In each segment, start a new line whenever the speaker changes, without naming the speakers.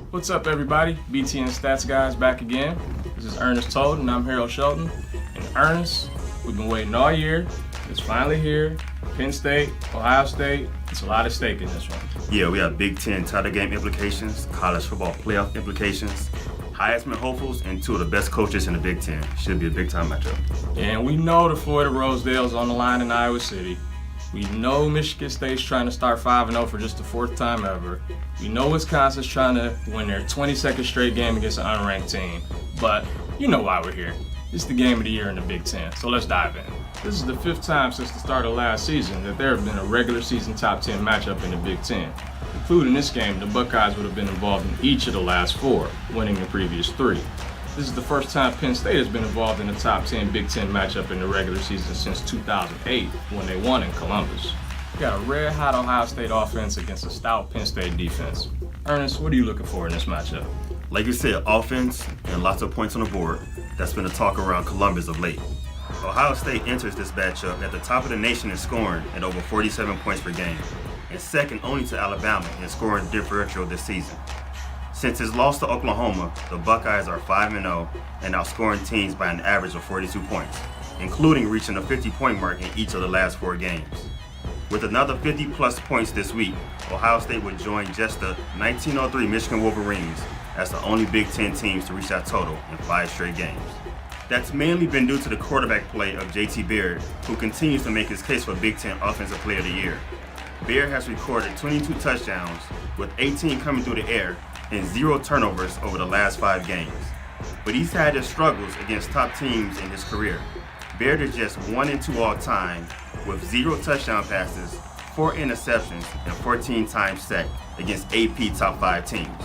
What's up, everybody? BTN Stats Guys back again. This is Ernest Tolden, and I'm Harold Shelton. And Ernest, we've been waiting all year. It's finally here. Penn State, Ohio State. It's a lot at stake in this one.
Yeah, we have Big Ten title game implications, college football playoff implications, Heisman hopefuls, and two of the best coaches in the Big Ten. Should be a big-time matchup.
And we know the Florida Rosedale's on the line in Iowa City. We know Michigan State's trying to start 5-0 for just the fourth time ever. We know Wisconsin's trying to win their 22nd straight game against an unranked team. But you know why we're here. It's the game of the year in the Big Ten, so let's dive in. This is the fifth time since the start of last season that there have been a regular season top 10 matchup in the Big Ten. Including this game, the Buckeyes would have been involved in each of the last four, winning the previous three. This is the first time Penn State has been involved in a top 10 Big Ten matchup in the regular season since 2008, when they won in Columbus. We got a red-hot Ohio State offense against a stout Penn State defense. Ernest, what are you looking for in this matchup?
Like you said, offense and lots of points on the board. That's been the talk around Columbus of late. Ohio State enters this matchup at the top of the nation in scoring at over 47 points per game, and second only to Alabama in scoring differential this season. Since his loss to Oklahoma, the Buckeyes are 5-0 and outscoring teams by an average of 42 points, including reaching the 50-point mark in each of the last four games. With another 50-plus points this week, Ohio State would join just the 1903 Michigan Wolverines as the only Big Ten teams to reach that total in 5 straight games. That's mainly been due to the quarterback play of J.T. Baird, who continues to make his case for Big Ten Offensive Player of the Year. Baird has recorded 22 touchdowns, with 18 coming through the air and 0 turnovers over the last 5 games. But he's had his struggles against top teams in his career. Baird is just 1-2 all time, with 0 touchdown passes, 4 interceptions, and 14 times sacked against AP top 5 teams.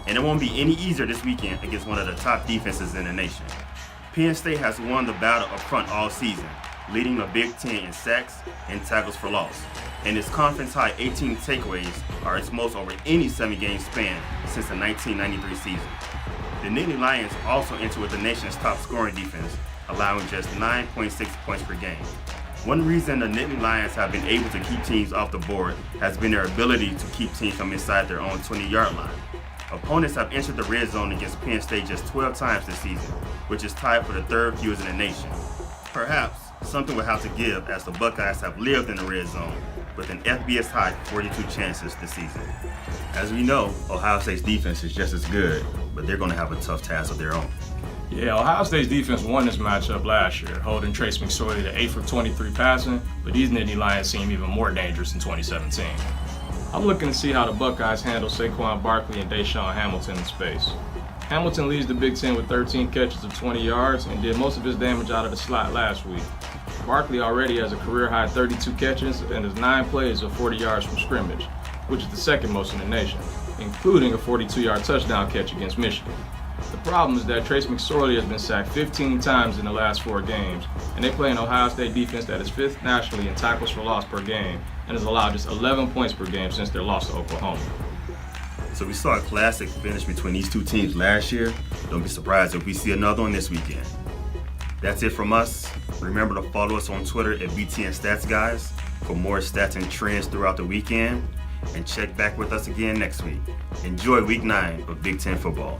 And it won't be any easier this weekend against one of the top defenses in the nation. Penn State has won the battle up front all season, leading the Big Ten in sacks and tackles for loss. And its conference-high 18 takeaways are its most over any 7-game span since the 1993 season. The Nittany Lions also enter with the nation's top scoring defense, allowing just 9.6 points per game. One reason the Nittany Lions have been able to keep teams off the board has been their ability to keep teams from inside their own 20-yard line. Opponents have entered the red zone against Penn State just 12 times this season, which is tied for the third fewest in the nation. Perhaps something will have to give as the Buckeyes have lived in the red zone with an FBS high 42 chances this season. As we know, Ohio State's defense is just as good, but they're going to have a tough task of their own.
Yeah, Ohio State's defense won this matchup last year, holding Trace McSorley to 8 for 23 passing, but these Nittany Lions seem even more dangerous in 2017. I'm looking to see how the Buckeyes handle Saquon Barkley and Deshaun Hamilton in space. Hamilton leads the Big Ten with 13 catches of 20 yards and did most of his damage out of the slot last week. Barkley already has a career-high 32 catches and has 9 plays of 40 yards from scrimmage, which is the second most in the nation, including a 42-yard touchdown catch against Michigan. The problem is that Trace McSorley has been sacked 15 times in the last 4 games, and they play an Ohio State defense that is 5th nationally in tackles for loss per game and has allowed just 11 points per game since their loss to Oklahoma.
So we saw a classic finish between these two teams last year. Don't be surprised if we see another one this weekend. That's it from us. Remember to follow us on Twitter at BTN Stats Guys for more stats and trends throughout the weekend. And check back with us again next week. Enjoy Week 9 of Big Ten football.